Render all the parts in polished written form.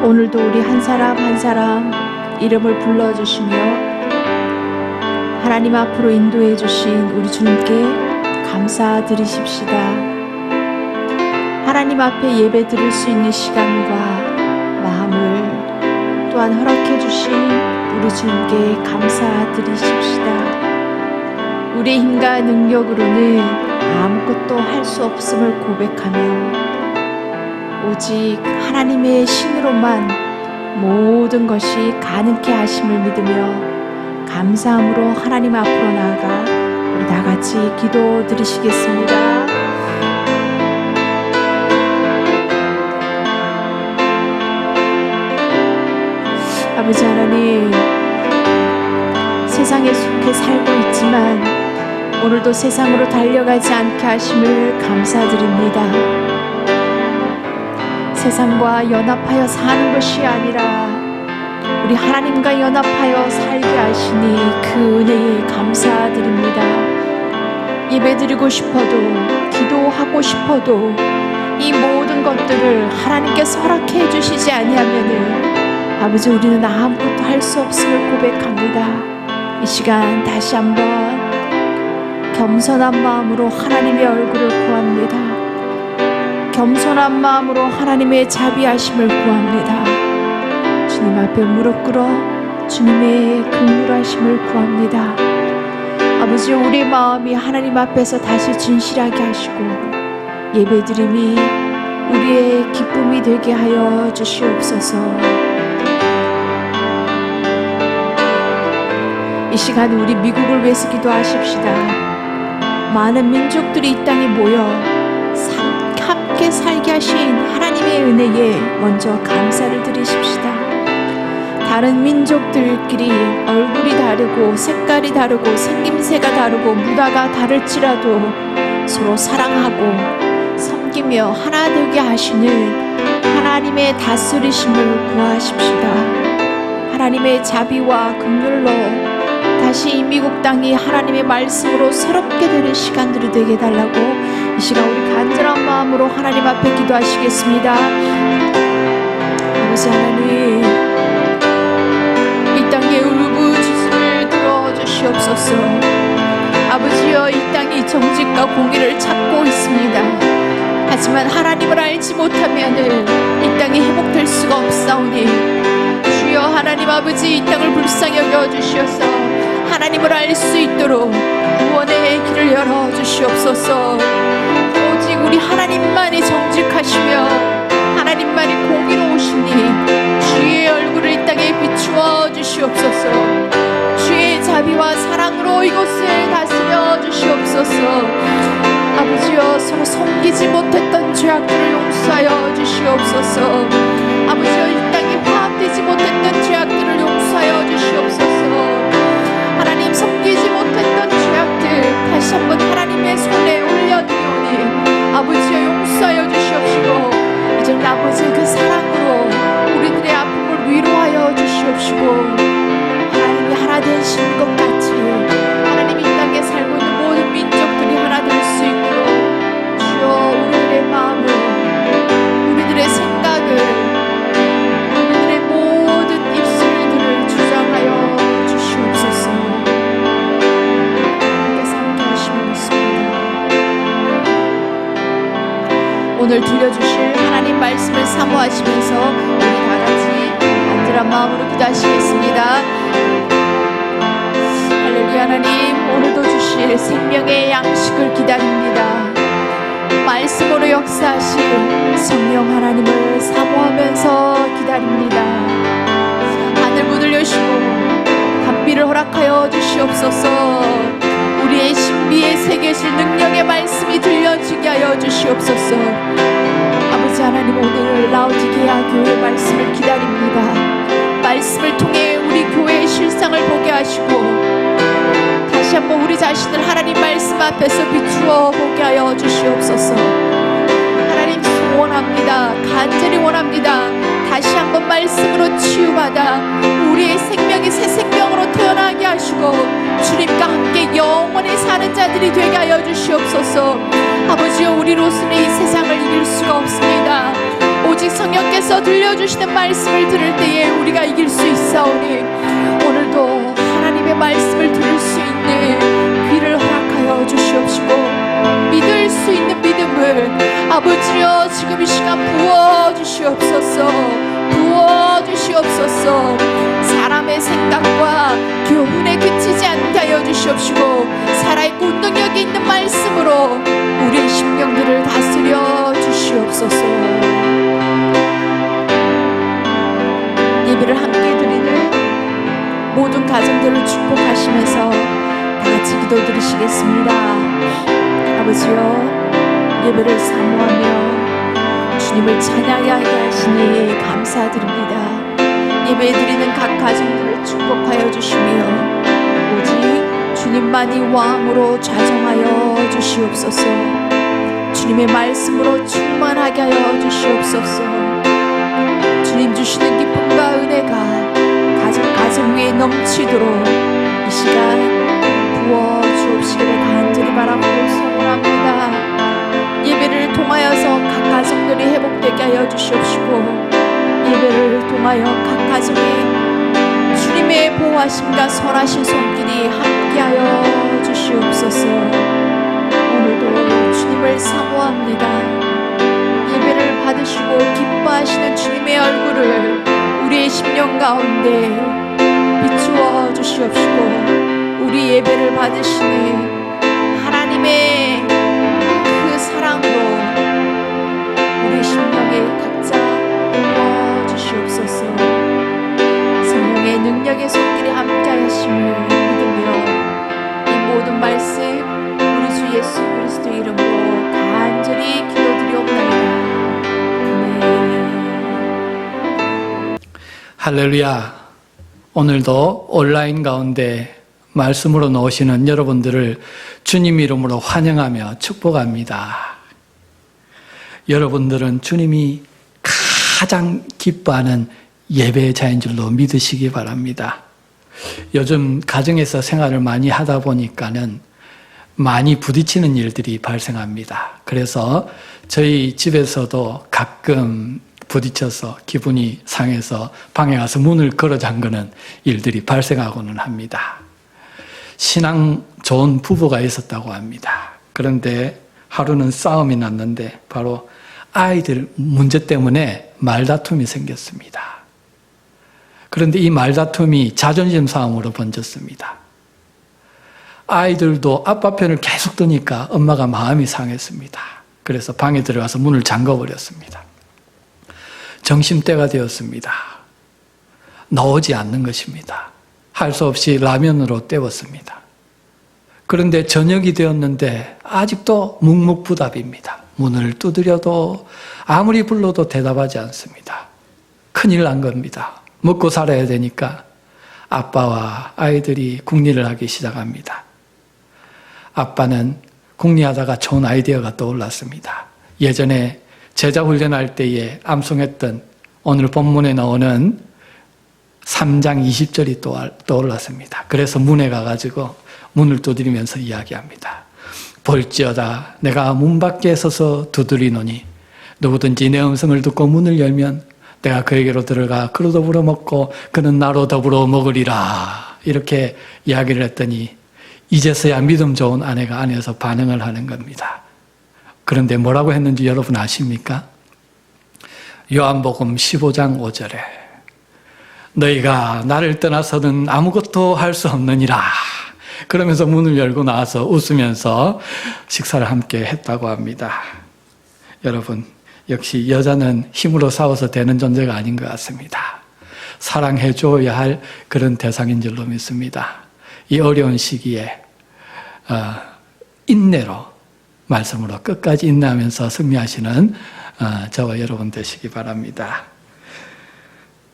오늘도 우리 한 사람 한 사람 이름을 불러주시며 하나님 앞으로 인도해 주신 우리 주님께 감사드리십시다. 하나님 앞에 예배 드릴 수 있는 시간과 마음을 또한 허락해 주신 우리 주님께 감사드리십시다. 우리의 힘과 능력으로는 아무것도 할 수 없음을 고백하며 오직 하나님의 신으로만 모든 것이 가능케 하심을 믿으며 감사함으로 하나님 앞으로 나아가 우리 다같이 기도 드리시겠습니다. 아버지 하나님, 세상에 속해 살고 있지만 오늘도 세상으로 달려가지 않게 하심을 감사드립니다. 세상과 연합하여 사는 것이 아니라 우리 하나님과 연합하여 살게 하시니 그 은혜에 감사드립니다. 예배드리고 싶어도 기도하고 싶어도 이 모든 것들을 하나님께서 허락해 주시지 아니하면은 아버지 우리는 아무것도 할 수 없음을 고백합니다. 이 시간 다시 한번 겸손한 마음으로 하나님의 얼굴을 구합니다. 겸손한 마음으로 하나님의 자비하심을 구합니다. 주님 앞에 무릎 꿇어 주님의 긍휼하심을 구합니다. 아버지, 우리 마음이 하나님 앞에서 다시 진실하게 하시고 예배드림이 우리의 기쁨이 되게 하여 주시옵소서. 이 시간 우리 미국을 위해서 기도하십시다. 많은 민족들이 이 땅에 모여 함께 살게 하신 하나님의 은혜에 먼저 감사를 드리십시다. 다른 민족들끼리 얼굴이 다르고 색깔이 다르고 생김새가 다르고 문화가 다를지라도 서로 사랑하고 섬기며 하나 되게 하시는 하나님의 다스리심을 구하십시다. 하나님의 자비와 긍휼로 다시 이 미국 땅이 하나님의 말씀으로 새롭게 되는 시간들이 되게 해달라고 이 시간 우리 간절한 마음으로 하나님 앞에 기도하시겠습니다. 아버지 하나님, 이 땅의 울부짖음을 들어주시옵소서. 아버지여, 이 땅이 정직과 공의를 찾고 있습니다. 하지만 하나님을 알지 못하면은 이 땅이 회복될 수가 없사오니 주여 하나님 아버지, 이 땅을 불쌍히 여겨주시어서 하나님을 알 수 있도록 구원의 길을 열어주시옵소서. 오직 우리 하나님만이 정직하시며 하나님만이 공의로우시니 주의 얼굴을 이 땅에 비추어 주시옵소서. 주의 자비와 사랑으로 이곳을 다스려 주시옵소서. 아버지여, 서로 섬기지 못했던 죄악들을 용서하여 주시옵소서. 아버지여, 이 땅에 화합되지 못했던 죄악들을 용서하여 주시옵소서. 하나님, 섬기지 못했던 죄악들 다시 한번 하나님의 손에 올려드리오니 아버지여 용서하여 주시옵시고 이제 아버지의 그 사랑으로 우리들의 아픔을 위로하여 주시옵시고 하나님이 하나 되시는 것 같이 하나님 이 땅에 살고 있는 모든 민족들이 하나 될 수 있도록 주여 우리들의 마음을, 우리들의 생각을, 우리들의 모든 입술들을 주장하여 주시옵소서. 하나님께서 함께 하시면 믿습니다. 오늘 들려주실 하나님 말씀을 사모하시면서 우리 다같이 간절한 마음으로 기도하시겠습니다. 할렐루야. 하나님, 오늘도 주실 생명의 양식을 기다립니다. 말씀으로 역사하신 성령 하나님을 사모하면서 기다립니다. 하늘 문을 여시고 감비를 허락하여 주시옵소서. 우리의 신비에 새겨질 능력의 말씀이 들려지게 하여 주시옵소서. 아버지 하나님, 오늘 라오디게아 교회 말씀을 기다립니다. 말씀을 통해 우리 교회의 실상을 보게 하시고 다시 한번 우리 자신을 하나님 말씀 앞에서 비추어 보게 하여 주시옵소서. 하나님, 원합니다. 간절히 원합니다. 다시 한번 말씀으로 치유받아 우리의 생명이 새 생명으로 태어나게 하시고 주님과 함께 영원히 사는 자들이 되게 하여 주시옵소서. 아버지여, 우리로서는 이 세상을 이길 수가 없습니다. 오직 오직 성령께서 들려주시는 말씀을 들을 때에 우리가 이길 수 있사오니 오늘도 하나님의 말씀을 들을 수 있는 귀를 허락하여 주시옵시고 믿을 수 있는 믿음을 아버지여 지금 이 시간 부어주시옵소서. 부어주시옵소서. 사람의 생각과 교훈에 그치지 않게 하여 주시옵시고 살아있고 운동력이 있는 말씀으로 우리의 심령들을 다스려 주시옵소서. 예배를 함께 드리는 모든 가정들을 축복하시면서 다같이 기도 드리시겠습니다. 아버지여 예배를 사모하며 주님을 찬양하게 하시니 감사드립니다. 예배 드리는 각 가정들을 축복하여 주시며 오직 주님만이 왕으로 좌정하여 주시옵소서. 주님의 말씀으로 충만하게 하여 주시옵소서. 주님 주시는 기쁨과 은혜가 가정 위에 넘치도록 이 시간 부어 주옵시기를 간절히 바라고 소원합니다. 예배를 통하여서 각 가정들이 회복되게 하여 주시옵시고 예배를 통하여 각 가정에 주님의 보호하심과 선하신 손길이 함께하여 주시옵소서. 오늘도 주님을 사모합니다. 예배를 받으시고 기뻐하시는 주님의 얼굴을 우리의 심령 가운데 비추어 주시옵시고 우리 예배를 받으시는 하나님의 그 사랑으로 우리 심령에 각자 부어 주시옵소서. 성령의 능력의 손길이 함께하심을 믿으며 이 모든 말씀 우리 주 예수 그리스도 이름으로 간절히 기도드리옵나이다. 아멘. 할렐루야. 오늘도 온라인 가운데 말씀으로 나오시는 여러분들을 주님 이름으로 환영하며 축복합니다. 여러분들은 주님이 가장 기뻐하는 예배자인 줄로 믿으시기 바랍니다. 요즘 가정에서 생활을 많이 하다 보니까는 많이 부딪히는 일들이 발생합니다. 그래서 저희 집에서도 가끔 부딪혀서 기분이 상해서 방에 가서 문을 걸어 잠그는 일들이 발생하고는 합니다. 신앙 좋은 부부가 있었다고 합니다. 그런데 하루는 싸움이 났는데 바로 아이들 문제 때문에 말다툼이 생겼습니다. 그런데 이 말다툼이 자존심 싸움으로 번졌습니다. 아이들도 아빠 편을 계속 드니까 엄마가 마음이 상했습니다. 그래서 방에 들어가서 문을 잠궈버렸습니다. 점심때가 되었습니다. 나오지 않는 것입니다. 할 수 없이 라면으로 때웠습니다. 그런데 저녁이 되었는데 아직도 묵묵부답입니다. 문을 두드려도 아무리 불러도 대답하지 않습니다. 큰일 난 겁니다. 먹고 살아야 되니까 아빠와 아이들이 궁리를 하기 시작합니다. 아빠는 궁리하다가 좋은 아이디어가 떠올랐습니다. 예전에 제자 훈련할 때에 암송했던 오늘 본문에 나오는 3장 20절이 떠올랐습니다. 그래서 문에 가가지고 문을 두드리면서 이야기합니다. 볼지어다 내가 문 밖에 서서 두드리노니 누구든지 내 음성을 듣고 문을 열면 내가 그에게로 들어가 그로 더불어 먹고 그는 나로 더불어 먹으리라. 이렇게 이야기를 했더니 이제서야 믿음 좋은 아내가 안에서 반응을 하는 겁니다. 그런데 뭐라고 했는지 여러분 아십니까? 요한복음 15장 5절에 너희가 나를 떠나서는 아무것도 할 수 없느니라. 그러면서 문을 열고 나와서 웃으면서 식사를 함께 했다고 합니다. 여러분, 역시 여자는 힘으로 싸워서 되는 존재가 아닌 것 같습니다. 사랑해줘야 할 그런 대상인 줄로 믿습니다. 이 어려운 시기에 인내로 말씀으로 끝까지 인내하면서 승리하시는 저와 여러분 되시기 바랍니다.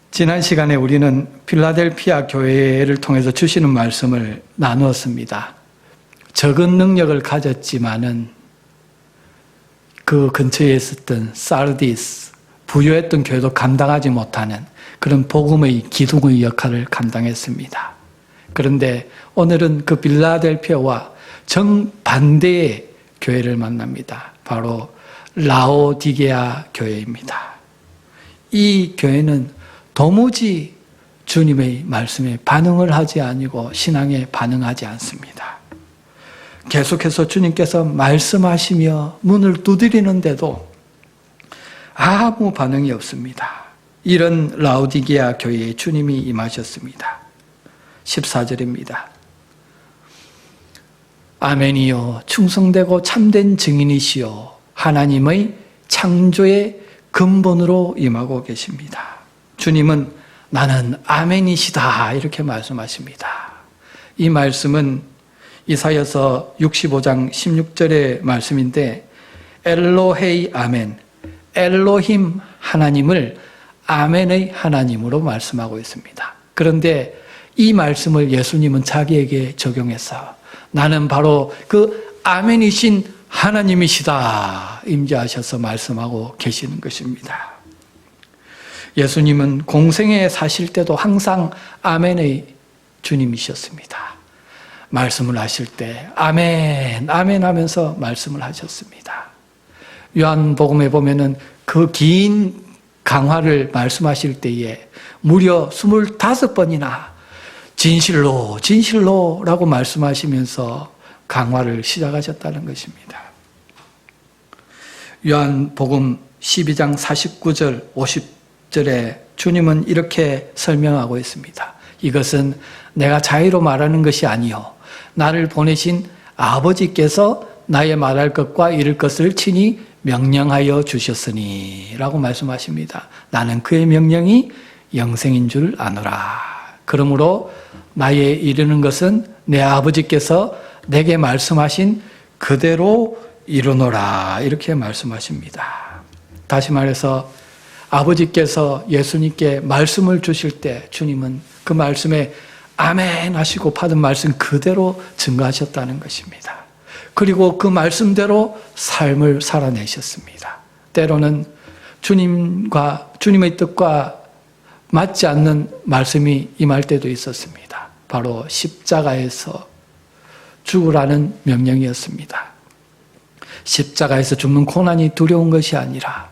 지난 시간에 우리는 필라델피아 교회를 통해서 주시는 말씀을 나누었습니다. 적은 능력을 가졌지만은 그 근처에 있었던 사르디스, 부유했던 교회도 감당하지 못하는 그런 복음의 기둥의 역할을 감당했습니다. 그런데 오늘은 그 필라델피아와 정반대의 교회를 만납니다. 바로 라오디게아 교회입니다. 이 교회는 도무지 주님의 말씀에 반응을 하지 아니고 신앙에 반응하지 않습니다. 계속해서 주님께서 말씀하시며 문을 두드리는데도 아무 반응이 없습니다. 이런 라오디게아 교회에 주님이 임하셨습니다. 14절입니다. 아멘이요 충성되고 참된 증인이시요 하나님의 창조의 근본으로 임하고 계십니다. 주님은 나는 아멘이시다 이렇게 말씀하십니다. 이 말씀은 이사야서 65장 16절의 말씀인데 엘로헤이 아멘, 엘로힘 하나님을 아멘의 하나님으로 말씀하고 있습니다. 그런데 이 말씀을 예수님은 자기에게 적용해서 나는 바로 그 아멘이신 하나님이시다 임재하셔서 말씀하고 계시는 것입니다. 예수님은 공생에 사실 때도 항상 아멘의 주님이셨습니다. 말씀을 하실 때 아멘, 아멘 하면서 말씀을 하셨습니다. 요한복음에 보면은 그 긴 강화를 말씀하실 때에 무려 25번이나 진실로, 진실로라고 말씀하시면서 강화를 시작하셨다는 것입니다. 요한복음 12장 49절, 50절에 주님은 이렇게 설명하고 있습니다. 이것은 내가 자의로 말하는 것이 아니요 나를 보내신 아버지께서 나의 말할 것과 이룰 것을 친히 명령하여 주셨으니 라고 말씀하십니다. 나는 그의 명령이 영생인 줄 아노라. 그러므로 나의 이루는 것은 내 아버지께서 내게 말씀하신 그대로 이루노라 이렇게 말씀하십니다. 다시 말해서 아버지께서 예수님께 말씀을 주실 때 주님은 그 말씀에 아멘 하시고 받은 말씀 그대로 증거하셨다는 것입니다. 그리고 그 말씀대로 삶을 살아내셨습니다. 때로는 주님의 뜻과 맞지 않는 말씀이 임할 때도 있었습니다. 바로 십자가에서 죽으라는 명령이었습니다. 십자가에서 죽는 고난이 두려운 것이 아니라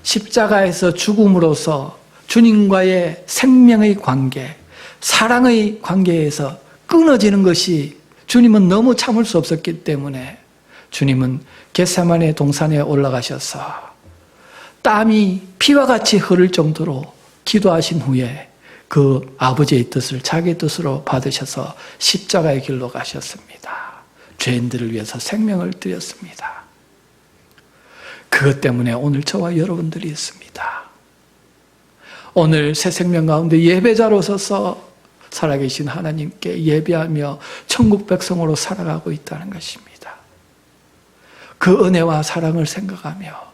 십자가에서 죽음으로써 주님과의 생명의 관계, 사랑의 관계에서 끊어지는 것이 주님은 너무 참을 수 없었기 때문에 주님은 겟세마네 동산에 올라가셔서 땀이 피와 같이 흐를 정도로 기도하신 후에 그 아버지의 뜻을 자기 뜻으로 받으셔서 십자가의 길로 가셨습니다. 죄인들을 위해서 생명을 드렸습니다. 그것 때문에 오늘 저와 여러분들이 있습니다. 오늘 새 생명 가운데 예배자로 서서 살아계신 하나님께 예배하며 천국 백성으로 살아가고 있다는 것입니다. 그 은혜와 사랑을 생각하며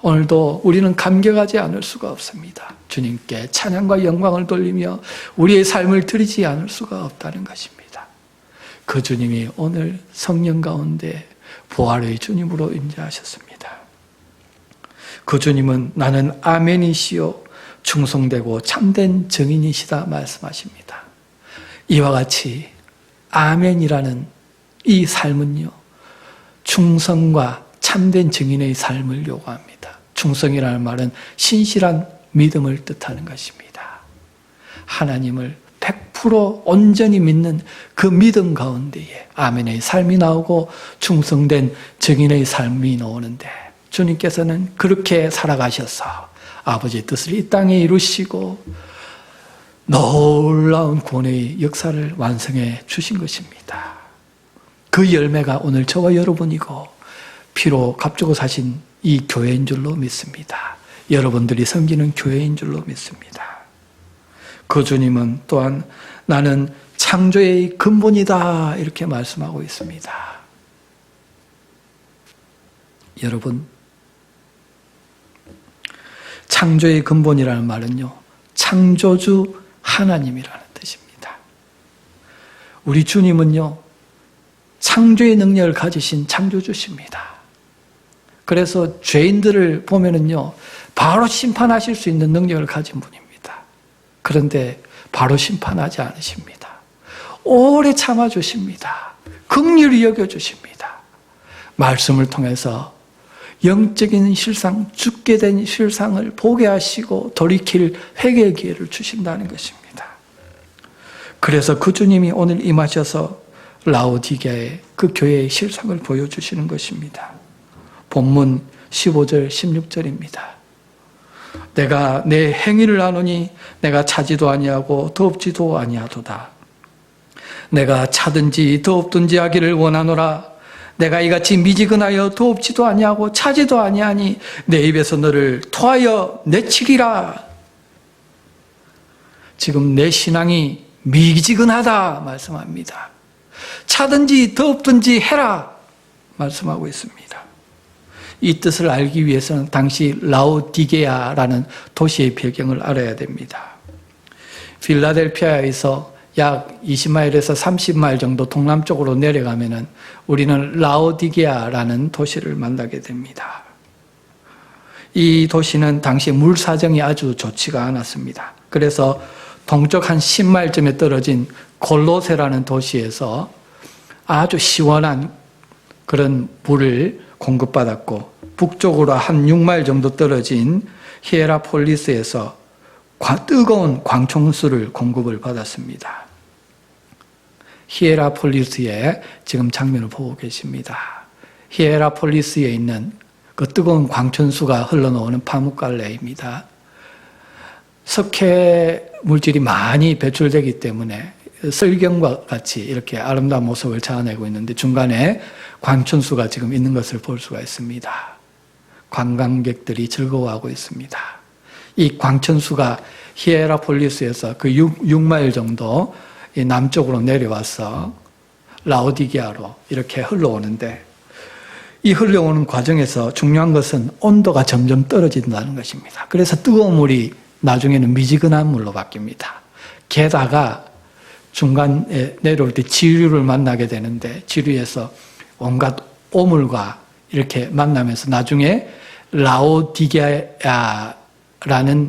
오늘도 우리는 감격하지 않을 수가 없습니다. 주님께 찬양과 영광을 돌리며 우리의 삶을 드리지 않을 수가 없다는 것입니다. 그 주님이 오늘 성령 가운데 부활의 주님으로 임재하셨습니다. 그 주님은 나는 아멘이시요 충성되고 참된 증인이시다 말씀하십니다. 이와 같이 아멘이라는 이 삶은요, 충성과 참된 증인의 삶을 요구합니다. 충성이라는 말은 신실한 믿음을 뜻하는 것입니다. 하나님을 100% 온전히 믿는 그 믿음 가운데에 아멘의 삶이 나오고 충성된 증인의 삶이 나오는데 주님께서는 그렇게 살아가셔서 아버지의 뜻을 이 땅에 이루시고 놀라운 구원의 역사를 완성해 주신 것입니다. 그 열매가 오늘 저와 여러분이고 피로 값주고 사신 이 교회인 줄로 믿습니다. 여러분들이 섬기는 교회인 줄로 믿습니다. 그 주님은 또한 나는 창조의 근본이다 이렇게 말씀하고 있습니다. 여러분, 창조의 근본이라는 말은요, 창조주 하나님이라는 뜻입니다. 우리 주님은요, 창조의 능력을 가지신 창조주십니다. 그래서 죄인들을 보면은요, 바로 심판하실 수 있는 능력을 가진 분입니다. 그런데 바로 심판하지 않으십니다. 오래 참아주십니다. 긍휼히 여겨주십니다. 말씀을 통해서 영적인 실상, 죽게 된 실상을 보게 하시고 돌이킬 회개의 기회를 주신다는 것입니다. 그래서 그 주님이 오늘 임하셔서 라오디게아의 그 교회의 실상을 보여주시는 것입니다. 본문 15절 16절입니다. 내가 내 행위를 아노니 내가 차지도 아니하고 더럽지도 아니하도다. 내가 차든지 더럽든지 하기를 원하노라. 내가 이같이 미지근하여 더럽지도 아니하고 차지도 아니하니 내 입에서 너를 토하여 내치리라. 지금 내 신앙이 미지근하다 말씀합니다. 차든지 더럽든지 해라 말씀하고 있습니다. 이 뜻을 알기 위해서는 당시 라오디게아라는 도시의 배경을 알아야 됩니다. 필라델피아에서 약 20마일에서 30마일 정도 동남쪽으로 내려가면은 우리는 라오디게아라는 도시를 만나게 됩니다. 이 도시는 당시 물 사정이 아주 좋지가 않았습니다. 그래서 동쪽 한 10마일쯤에 떨어진 골로세라는 도시에서 아주 시원한 그런 물을 공급받았고, 북쪽으로 한 6마일 정도 떨어진 히에라폴리스에서 뜨거운 광총수를 공급을 받았습니다. 히에라폴리스의 지금 장면을 보고 계십니다. 히에라폴리스에 있는 그 뜨거운 광천수가 흘러나오는 파묵갈레입니다. 석회 물질이 많이 배출되기 때문에 설경과 같이 이렇게 아름다운 모습을 자아내고 있는데 중간에 광천수가 지금 있는 것을 볼 수가 있습니다. 관광객들이 즐거워하고 있습니다. 이 광천수가 히에라폴리스에서 그 6마일 정도 남쪽으로 내려와서 라오디게아로 이렇게 흘러오는데, 이 흘러오는 과정에서 중요한 것은 온도가 점점 떨어진다는 것입니다. 그래서 뜨거운 물이 나중에는 미지근한 물로 바뀝니다. 게다가 중간에 내려올 때 지류를 만나게 되는데, 지류에서 온갖 오물과 이렇게 만나면서 나중에 라오디게아라는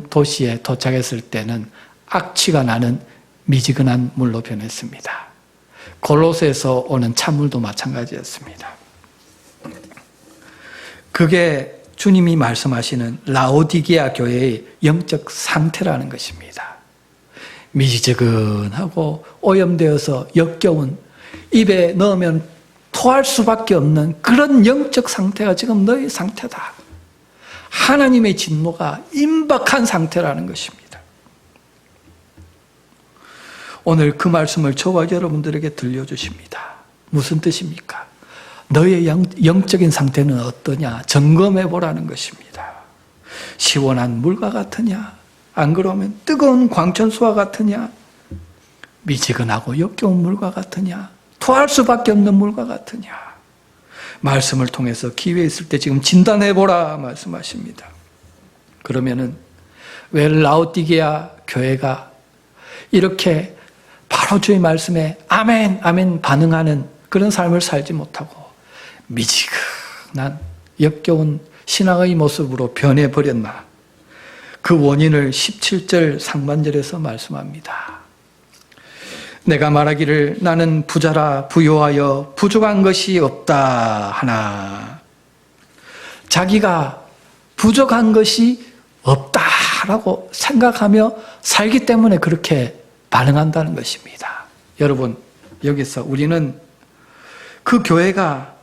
도시에 도착했을 때는 악취가 나는 미지근한 물로 변했습니다. 골로새에서 오는 찬물도 마찬가지였습니다. 그게 주님이 말씀하시는 라오디게아 교회의 영적 상태라는 것입니다. 미지근하고 오염되어서 역겨운, 입에 넣으면 토할 수밖에 없는 그런 영적 상태가 지금 너의 상태다. 하나님의 진노가 임박한 상태라는 것입니다. 오늘 그 말씀을 저와 여러분들에게 들려주십니다. 무슨 뜻입니까? 너의 영적인 상태는 어떠냐? 점검해 보라는 것입니다. 시원한 물과 같으냐? 안 그러면 뜨거운 광천수와 같으냐? 미지근하고 역겨운 물과 같으냐? 토할 수밖에 없는 물과 같으냐? 말씀을 통해서 기회 있을 때 지금 진단해 보라 말씀하십니다. 그러면은 왜 라오디게아 교회가 이렇게 바로 주의 말씀에 아멘 아멘 반응하는 그런 삶을 살지 못하고 미지근한 역겨운 신앙의 모습으로 변해버렸나? 그 원인을 17절 상반절에서 말씀합니다. 내가 말하기를 나는 부자라 부요하여 부족한 것이 없다 하나. 자기가 부족한 것이 없다라고 생각하며 살기 때문에 그렇게 반응한다는 것입니다. 여러분, 여기서 우리는 그 교회가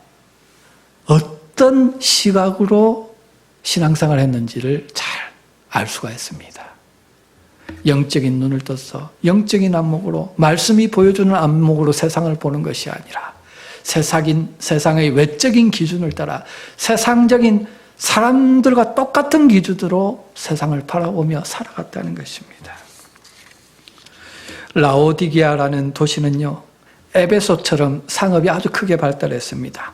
어떤 시각으로 신앙생활을 했는지를 잘 알 수가 있습니다. 영적인 눈을 떠서 영적인 안목으로, 말씀이 보여주는 안목으로 세상을 보는 것이 아니라 세상의 외적인 기준을 따라 세상적인 사람들과 똑같은 기준으로 세상을 바라보며 살아갔다는 것입니다. 라오디게아라는 도시는요, 에베소처럼 상업이 아주 크게 발달했습니다.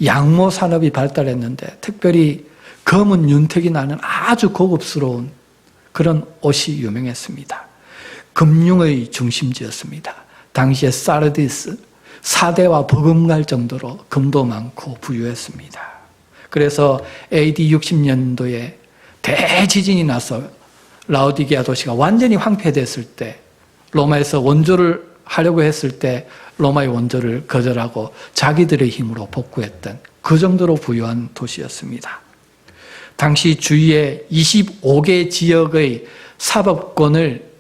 양모 산업이 발달했는데 특별히 검은 윤택이 나는 아주 고급스러운 그런 옷이 유명했습니다. 금융의 중심지였습니다. 당시에 사르디스, 사대와 버금갈 정도로 금도 많고 부유했습니다. 그래서 AD 60년도에 대지진이 나서 라오디게아 도시가 완전히 황폐됐을 때, 로마에서 원조를 하려고 했을 때 로마의 원조를 거절하고 자기들의 힘으로 복구했던 그 정도로 부유한 도시였습니다. 당시 주위의 25개 지역의 사법권을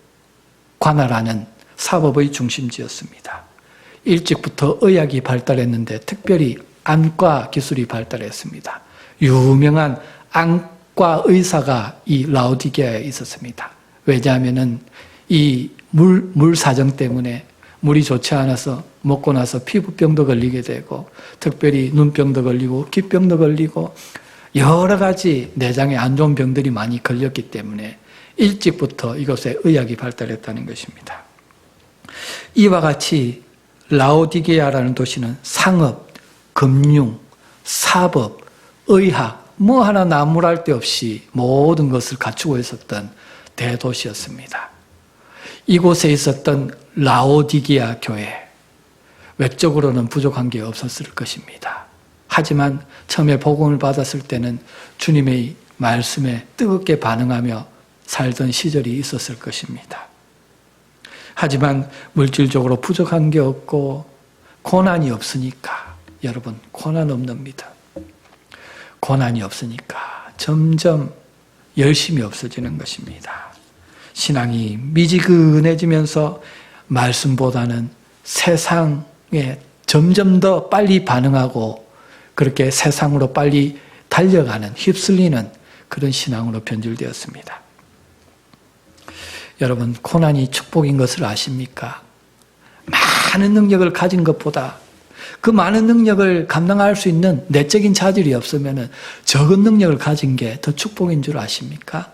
관할하는 사법의 중심지였습니다. 일찍부터 의학이 발달했는데 특별히 안과 기술이 발달했습니다. 유명한 안과 의사가 이 라오디게아에 있었습니다. 왜냐하면 이 물 사정 때문에 물이 좋지 않아서 먹고 나서 피부병도 걸리게 되고 특별히 눈병도 걸리고 기병도 걸리고 여러 가지 내장에 안 좋은 병들이 많이 걸렸기 때문에 일찍부터 이곳에 의학이 발달했다는 것입니다. 이와 같이 라오디게아라는 도시는 상업, 금융, 사법, 의학 뭐 하나 나무랄 데 없이 모든 것을 갖추고 있었던 대도시였습니다. 이곳에 있었던 라오디게아 교회, 외적으로는 부족한 게 없었을 것입니다. 하지만 처음에 복음을 받았을 때는 주님의 말씀에 뜨겁게 반응하며 살던 시절이 있었을 것입니다. 하지만 물질적으로 부족한 게 없고 고난이 없으니까, 여러분 고난 없습니다. 고난이 없으니까 점점 열심이 없어지는 것입니다. 신앙이 미지근해지면서 말씀보다는 세상에 점점 더 빨리 반응하고 그렇게 세상으로 빨리 달려가는, 휩쓸리는 그런 신앙으로 변질되었습니다. 여러분, 고난이 축복인 것을 아십니까? 많은 능력을 가진 것보다 그 많은 능력을 감당할 수 있는 내적인 자질이 없으면 적은 능력을 가진 게 더 축복인 줄 아십니까?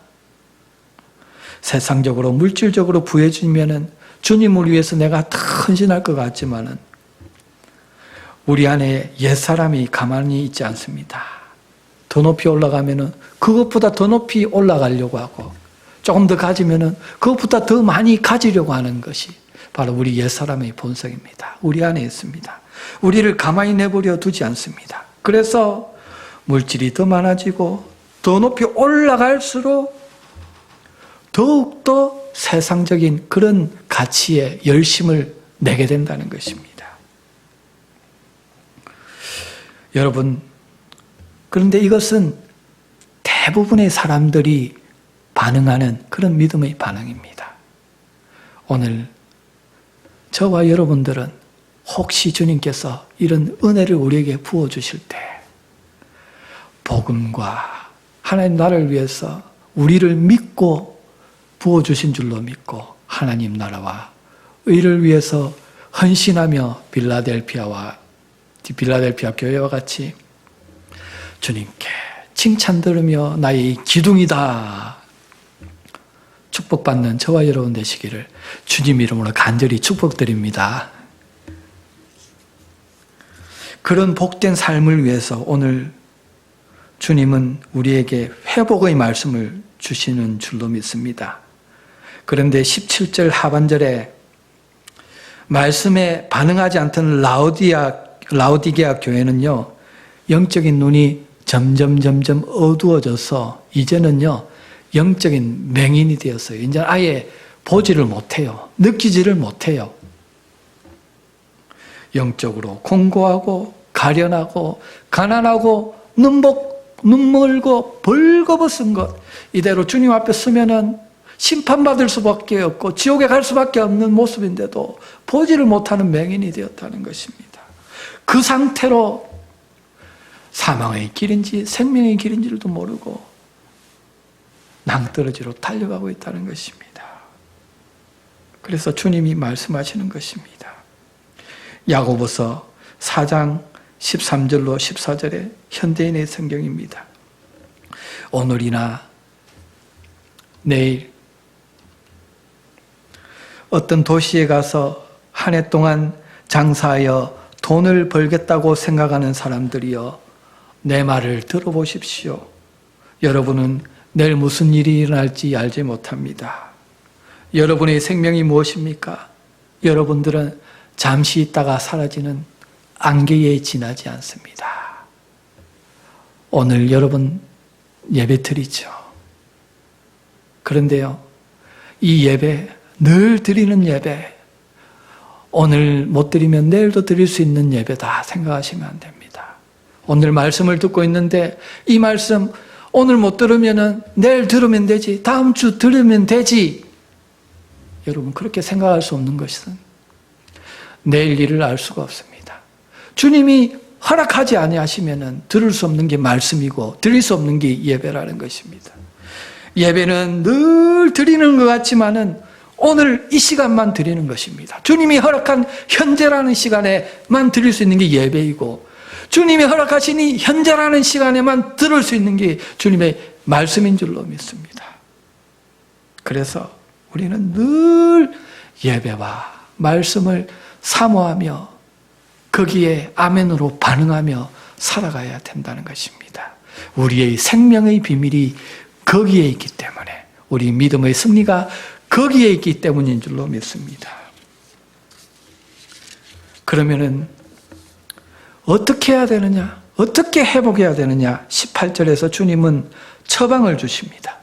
세상적으로 물질적으로 부해지면 주님을 위해서 내가 다 헌신할 것 같지만은 우리 안에 옛사람이 가만히 있지 않습니다. 더 높이 올라가면은 그것보다 더 높이 올라가려고 하고 조금 더 가지면은 그것보다 더 많이 가지려고 하는 것이 바로 우리 옛사람의 본성입니다. 우리 안에 있습니다. 우리를 가만히 내버려 두지 않습니다. 그래서 물질이 더 많아지고 더 높이 올라갈수록 더욱더 세상적인 그런 가치에 열심을 내게 된다는 것입니다. 여러분, 그런데 이것은 대부분의 사람들이 반응하는 그런 믿음의 반응입니다. 오늘 저와 여러분들은 혹시 주님께서 이런 은혜를 우리에게 부어주실 때 복음과 하나님 나라를 위해서 우리를 믿고 부어주신 줄로 믿고 하나님 나라와 의를 위해서 헌신하며 빌라델피아 교회와 같이 주님께 칭찬 들으며 나의 기둥이다 축복받는 저와 여러분 되시기를 주님 이름으로 간절히 축복드립니다. 그런 복된 삶을 위해서 오늘 주님은 우리에게 회복의 말씀을 주시는 줄로 믿습니다. 그런데 17절 하반절에 말씀에 반응하지 않던 라오디게아 교회는요, 영적인 눈이 점점 어두워져서 이제는요, 영적인 맹인이 되었어요. 이제 아예 보지를 못해요. 느끼지를 못해요. 영적으로 공고하고 가련하고 가난하고 눈멀고 벌거벗은 것, 이대로 주님 앞에 서면은 심판받을 수밖에 없고 지옥에 갈 수밖에 없는 모습인데도 보지를 못하는 맹인이 되었다는 것입니다. 그 상태로 사망의 길인지 생명의 길인지도 모르고 낭떠러지로 달려가고 있다는 것입니다. 그래서 주님이 말씀하시는 것입니다. 야고보서 4장 13절로 14절의 현대인의 성경입니다. 오늘이나 내일 어떤 도시에 가서 한 해 동안 장사하여 돈을 벌겠다고 생각하는 사람들이여, 내 말을 들어보십시오. 여러분은 내일 무슨 일이 일어날지 알지 못합니다. 여러분의 생명이 무엇입니까? 여러분들은 잠시 있다가 사라지는 안개에 지나지 않습니다. 오늘 여러분 예배 드리죠. 그런데요, 이 예배, 늘 드리는 예배, 오늘 못 드리면 내일도 드릴 수 있는 예배다 생각하시면 안 됩니다. 오늘 말씀을 듣고 있는데 이 말씀 오늘 못 들으면은 내일 들으면 되지, 다음 주 들으면 되지. 여러분, 그렇게 생각할 수 없는 것은 내일 일을 알 수가 없습니다. 주님이 허락하지 아니하시면은 들을 수 없는 게 말씀이고 드릴 수 없는 게 예배라는 것입니다. 예배는 늘 드리는 것 같지만은 오늘 이 시간만 드리는 것입니다. 주님이 허락한 현재라는 시간에만 드릴 수 있는 게 예배이고, 주님이 허락하신 이 현재라는 시간에만 들을 수 있는 게 주님의 말씀인 줄로 믿습니다. 그래서 우리는 늘 예배와 말씀을 사모하며 거기에 아멘으로 반응하며 살아가야 된다는 것입니다. 우리의 생명의 비밀이 거기에 있기 때문에, 우리 믿음의 승리가 거기에 있기 때문인 줄로 믿습니다. 그러면은 어떻게 해야 되느냐? 어떻게 회복해야 되느냐? 18절에서 주님은 처방을 주십니다.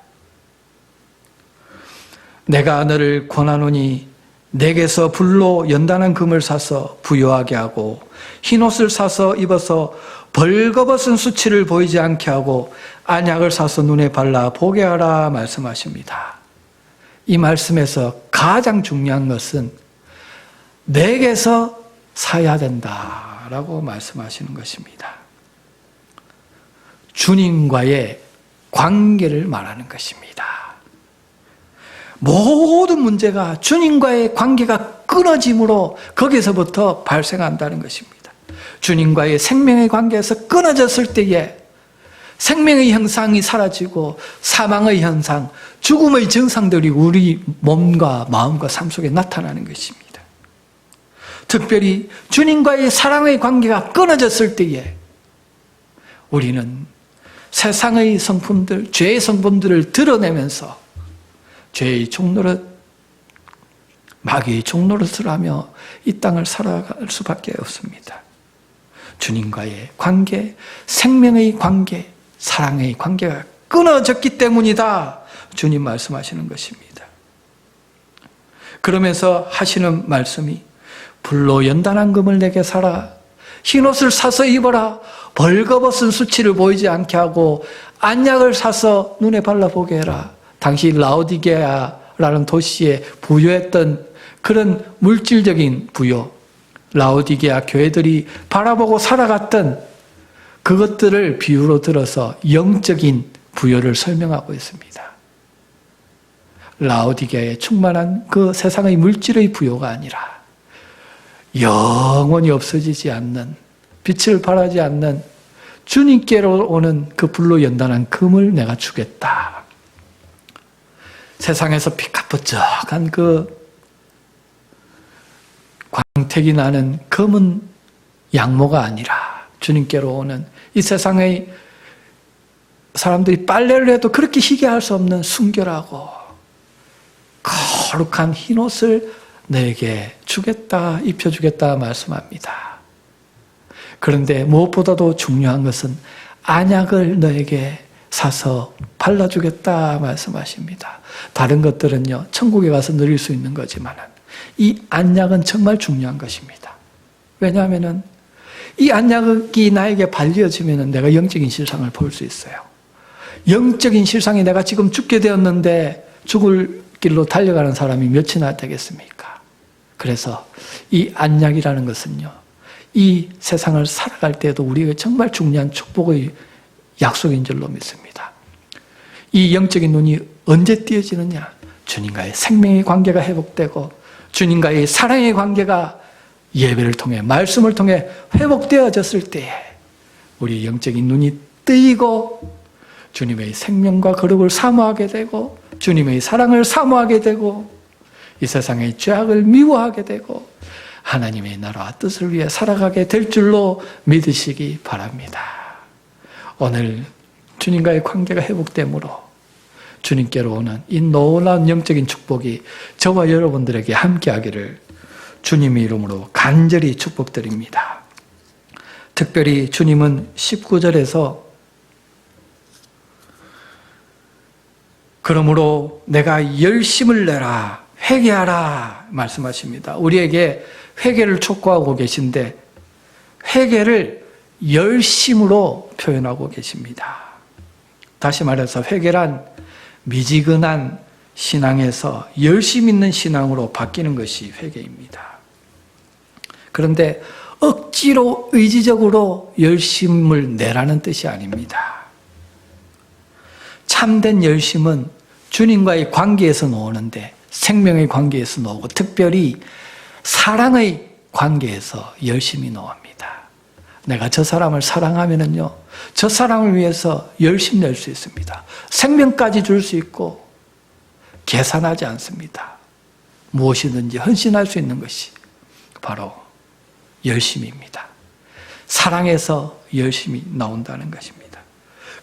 내가 너를 권하노니 내게서 불로 연단한 금을 사서 부요하게 하고 흰옷을 사서 입어서 벌거벗은 수치를 보이지 않게 하고 안약을 사서 눈에 발라 보게 하라 말씀하십니다. 이 말씀에서 가장 중요한 것은 내게서 사야 된다라고 말씀하시는 것입니다. 주님과의 관계를 말하는 것입니다. 모든 문제가 주님과의 관계가 끊어짐으로 거기서부터 발생한다는 것입니다. 주님과의 생명의 관계에서 끊어졌을 때에 생명의 현상이 사라지고 사망의 현상, 죽음의 증상들이 우리 몸과 마음과 삶 속에 나타나는 것입니다. 특별히 주님과의 사랑의 관계가 끊어졌을 때에 우리는 세상의 성품들, 죄의 성품들을 드러내면서 죄의 종노릇, 마귀의 종노릇을 하며 이 땅을 살아갈 수밖에 없습니다. 주님과의 관계, 생명의 관계, 사랑의 관계가 끊어졌기 때문이다. 주님 말씀하시는 것입니다. 그러면서 하시는 말씀이 불로 연단한 금을 내게 사라. 흰옷을 사서 입어라. 벌거벗은 수치를 보이지 않게 하고 안약을 사서 눈에 발라보게 해라. 당시 라오디게아라는 도시에 부여했던 그런 물질적인 부여, 라오디게아 교회들이 바라보고 살아갔던 그것들을 비유로 들어서 영적인 부여를 설명하고 있습니다. 라오디게아에 충만한 그 세상의 물질의 부여가 아니라 영원히 없어지지 않는, 빛을 발하지 않는 주님께로 오는 그 불로 연단한 금을 내가 주겠다. 세상에서 피카퍼쩍한 그 광택이 나는 검은 양모가 아니라 주님께로 오는 이 세상의 사람들이 빨래를 해도 그렇게 희게할 수 없는 순결하고 거룩한 흰옷을 너에게 주겠다, 입혀주겠다 말씀합니다. 그런데 무엇보다도 중요한 것은 안약을 너에게 사서 발라주겠다 말씀하십니다. 다른 것들은요, 천국에 가서 누릴 수 있는 거지만 이 안약은 정말 중요한 것입니다. 왜냐하면 이 안약이 나에게 발려지면 내가 영적인 실상을 볼 수 있어요. 영적인 실상이 내가 지금 죽게 되었는데 죽을 길로 달려가는 사람이 몇이나 되겠습니까? 그래서 이 안약이라는 것은요, 이 세상을 살아갈 때에도 우리에게 정말 중요한 축복의 약속인 줄로 믿습니다. 이 영적인 눈이 언제 띄어지느냐? 주님과의 생명의 관계가 회복되고 주님과의 사랑의 관계가 예배를 통해, 말씀을 통해 회복되어졌을 때에 우리 영적인 눈이 뜨이고 주님의 생명과 거룩을 사모하게 되고 주님의 사랑을 사모하게 되고 이 세상의 죄악을 미워하게 되고 하나님의 나라와 뜻을 위해 살아가게 될 줄로 믿으시기 바랍니다. 오늘 주님과의 관계가 회복되므로 주님께로 오는 이 놀라운 영적인 축복이 저와 여러분들에게 함께하기를 주님의 이름으로 간절히 축복드립니다. 특별히 주님은 19절에서 그러므로 내가 열심을 내라, 회개하라 말씀하십니다. 우리에게 회개를 촉구하고 계신데 회개를 열심으로 표현하고 계십니다. 다시 말해서 회개란 미지근한 신앙에서 열심 있는 신앙으로 바뀌는 것이 회개입니다. 그런데 억지로 의지적으로 열심을 내라는 뜻이 아닙니다. 참된 열심은 주님과의 관계에서 나오는데, 생명의 관계에서 나오고 특별히 사랑의 관계에서 열심히 나옵니다. 내가 저 사람을 사랑하면은요, 저 사람을 위해서 열심 낼 수 있습니다. 생명까지 줄 수 있고 계산하지 않습니다. 무엇이든지 헌신할 수 있는 것이 바로 열심입니다. 사랑에서 열심이 나온다는 것입니다.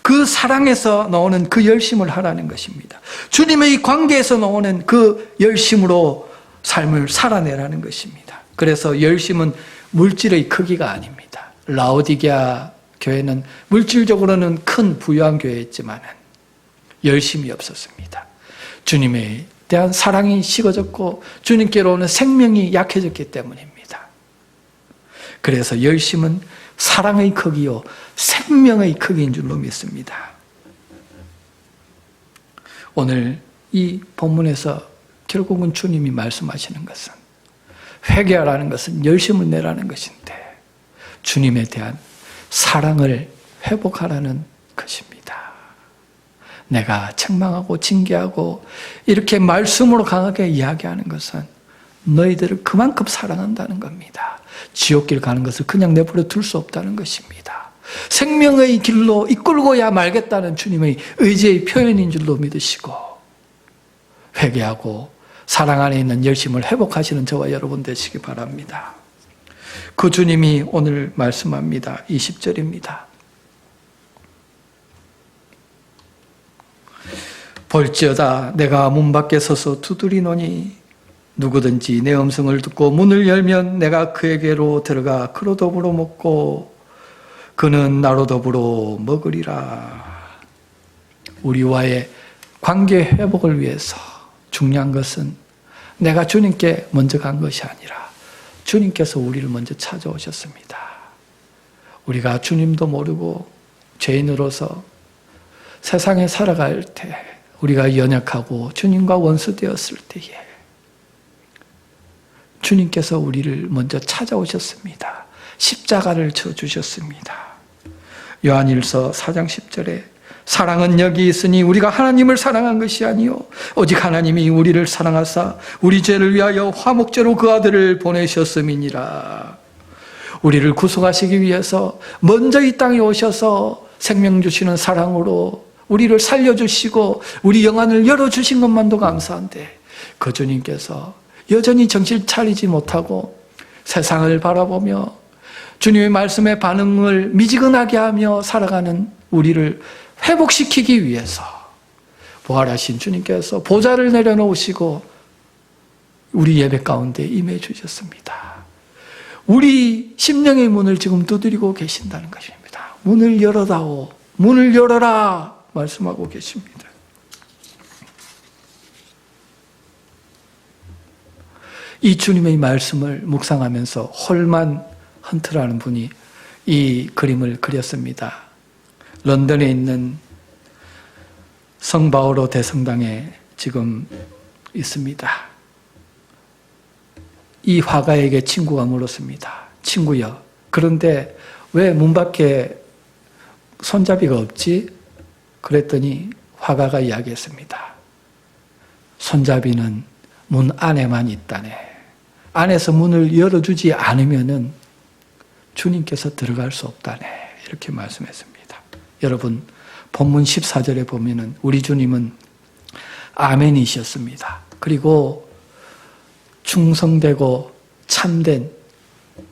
그 사랑에서 나오는 그 열심을 하라는 것입니다. 주님의 관계에서 나오는 그 열심으로 삶을 살아내라는 것입니다. 그래서 열심은 물질의 크기가 아닙니다. 라오디게아 교회는 물질적으로는 큰 부유한 교회였지만 열심이 없었습니다. 주님에 대한 사랑이 식어졌고 주님께로 오는 생명이 약해졌기 때문입니다. 그래서 열심은 사랑의 크기요 생명의 크기인 줄로 믿습니다. 오늘 이 본문에서 결국은 주님이 말씀하시는 것은 회개하라는 것은 열심을 내라는 것인데 주님에 대한 사랑을 회복하라는 것입니다. 내가 책망하고 징계하고 이렇게 말씀으로 강하게 이야기하는 것은 너희들을 그만큼 사랑한다는 겁니다. 지옥길 가는 것을 그냥 내버려 둘 수 없다는 것입니다. 생명의 길로 이끌고야 말겠다는 주님의 의지의 표현인 줄로 믿으시고 회개하고 사랑 안에 있는 열심을 회복하시는 저와 여러분 되시기 바랍니다. 그 주님이 오늘 말씀합니다. 20절입니다. 볼지어다 내가 문 밖에 서서 두드리노니 누구든지 내 음성을 듣고 문을 열면 내가 그에게로 들어가 그로 더불어 먹고 그는 나로 더불어 먹으리라. 우리와의 관계 회복을 위해서 중요한 것은 내가 주님께 먼저 간 것이 아니라 주님께서 우리를 먼저 찾아오셨습니다. 우리가 주님도 모르고 죄인으로서 세상에 살아갈 때 우리가 연약하고 주님과 원수되었을 때에 주님께서 우리를 먼저 찾아오셨습니다. 십자가를 져주셨습니다. 요한일서 4장 10절에 사랑은 여기 있으니 우리가 하나님을 사랑한 것이 아니요 오직 하나님이 우리를 사랑하사 우리 죄를 위하여 화목제로 그 아들을 보내셨음이니라. 우리를 구속하시기 위해서 먼저 이 땅에 오셔서 생명 주시는 사랑으로 우리를 살려주시고 우리 영안을 열어주신 것만도 감사한데 그 주님께서 여전히 정신 차리지 못하고 세상을 바라보며 주님의 말씀에 반응을 미지근하게 하며 살아가는 우리를 회복시키기 위해서 부활하신 주님께서 보좌를 내려놓으시고 우리 예배 가운데 임해 주셨습니다. 우리 심령의 문을 지금 두드리고 계신다는 것입니다. 문을 열어다오, 문을 열어라 말씀하고 계십니다. 이 주님의 말씀을 묵상하면서 홀만 헌트라는 분이 이 그림을 그렸습니다. 런던에 있는 성바오로 대성당에 지금 있습니다. 이 화가에게 친구가 물었습니다. 친구여, 그런데 왜 문 밖에 손잡이가 없지? 그랬더니 화가가 이야기했습니다. 손잡이는 문 안에만 있다네. 안에서 문을 열어주지 않으면은 주님께서 들어갈 수 없다네. 이렇게 말씀했습니다. 여러분, 본문 14절에 보면은 우리 주님은 아멘이셨습니다. 그리고 충성되고 참된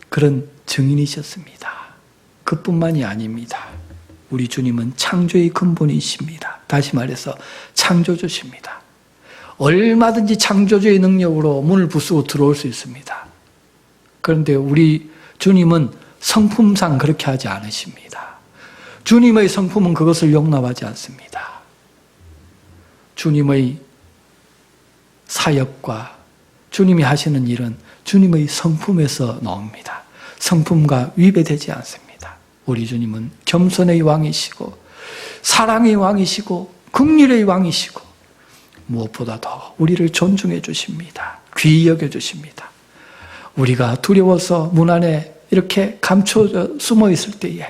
그런 증인이셨습니다. 그뿐만이 아닙니다. 우리 주님은 창조의 근본이십니다. 다시 말해서 창조주십니다. 얼마든지 창조주의 능력으로 문을 부수고 들어올 수 있습니다. 그런데 우리 주님은 성품상 그렇게 하지 않으십니다. 주님의 성품은 그것을 용납하지 않습니다. 주님의 사역과 주님이 하시는 일은 주님의 성품에서 나옵니다. 성품과 위배되지 않습니다. 우리 주님은 겸손의 왕이시고 사랑의 왕이시고 긍휼의 왕이시고 무엇보다도 우리를 존중해 주십니다. 귀히 여겨 주십니다. 우리가 두려워서 문 안에 이렇게 감춰져 숨어 있을 때에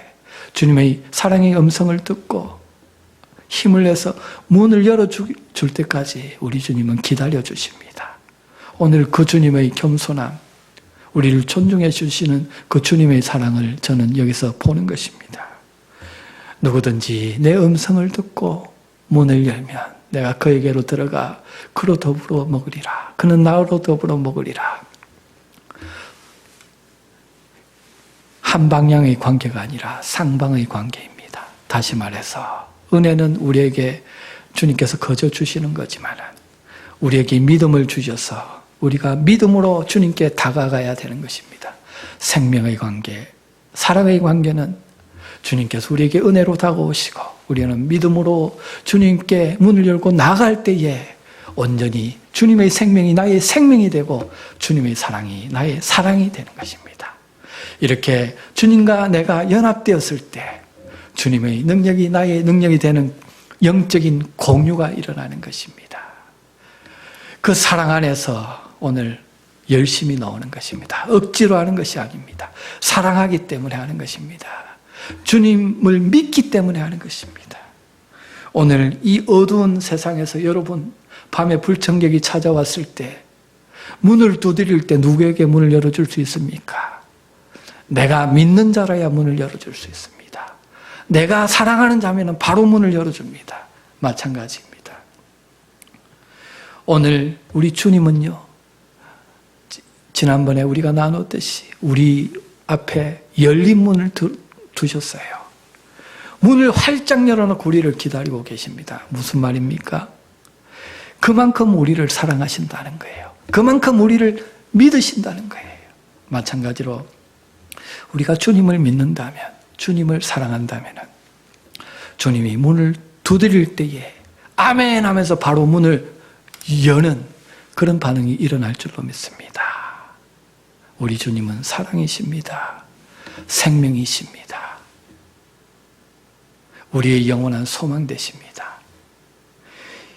주님의 사랑의 음성을 듣고 힘을 내서 문을 열어줄 때까지 우리 주님은 기다려 주십니다. 오늘 그 주님의 겸손함, 우리를 존중해 주시는 그 주님의 사랑을 저는 여기서 보는 것입니다. 누구든지 내 음성을 듣고 문을 열면 내가 그에게로 들어가 그로 더불어 먹으리라. 그는 나로 더불어 먹으리라. 한 방향의 관계가 아니라 쌍방의 관계입니다. 다시 말해서 은혜는 우리에게 주님께서 거저 주시는 거지만 우리에게 믿음을 주셔서 우리가 믿음으로 주님께 다가가야 되는 것입니다. 생명의 관계, 사랑의 관계는 주님께서 우리에게 은혜로 다가오시고 우리는 믿음으로 주님께 문을 열고 나갈 때에 온전히 주님의 생명이 나의 생명이 되고 주님의 사랑이 나의 사랑이 되는 것입니다. 이렇게 주님과 내가 연합되었을 때 주님의 능력이 나의 능력이 되는 영적인 공유가 일어나는 것입니다. 그 사랑 안에서 오늘 열심히 나오는 것입니다. 억지로 하는 것이 아닙니다. 사랑하기 때문에 하는 것입니다. 주님을 믿기 때문에 하는 것입니다. 오늘 이 어두운 세상에서 여러분 밤에 불청객이 찾아왔을 때 문을 두드릴 때 누구에게 문을 열어줄 수 있습니까? 내가 믿는 자라야 문을 열어줄 수 있습니다. 내가 사랑하는 자면 바로 문을 열어줍니다. 마찬가지입니다. 오늘 우리 주님은요, 지난번에 우리가 나눴듯이 우리 앞에 열린 문을 두셨어요. 문을 활짝 열어놓고 우리를 기다리고 계십니다. 무슨 말입니까? 그만큼 우리를 사랑하신다는 거예요. 그만큼 우리를 믿으신다는 거예요. 마찬가지로 우리가 주님을 믿는다면, 주님을 사랑한다면 주님이 문을 두드릴 때에 아멘 하면서 바로 문을 여는 그런 반응이 일어날 줄로 믿습니다. 우리 주님은 사랑이십니다. 생명이십니다. 우리의 영원한 소망 되십니다.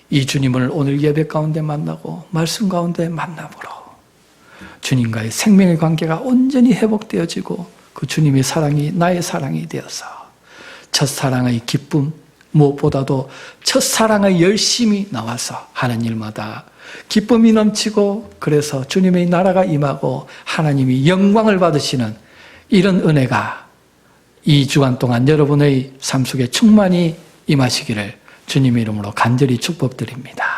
이 주님을 오늘 예배 가운데 만나고 말씀 가운데 만남으로 주님과의 생명의 관계가 온전히 회복되어지고 그 주님의 사랑이 나의 사랑이 되어서 첫사랑의 기쁨, 무엇보다도 첫사랑의 열심이 나와서 하는 일마다 기쁨이 넘치고 그래서 주님의 나라가 임하고 하나님이 영광을 받으시는 이런 은혜가 이 주간 동안 여러분의 삶 속에 충만히 임하시기를 주님의 이름으로 간절히 축복드립니다.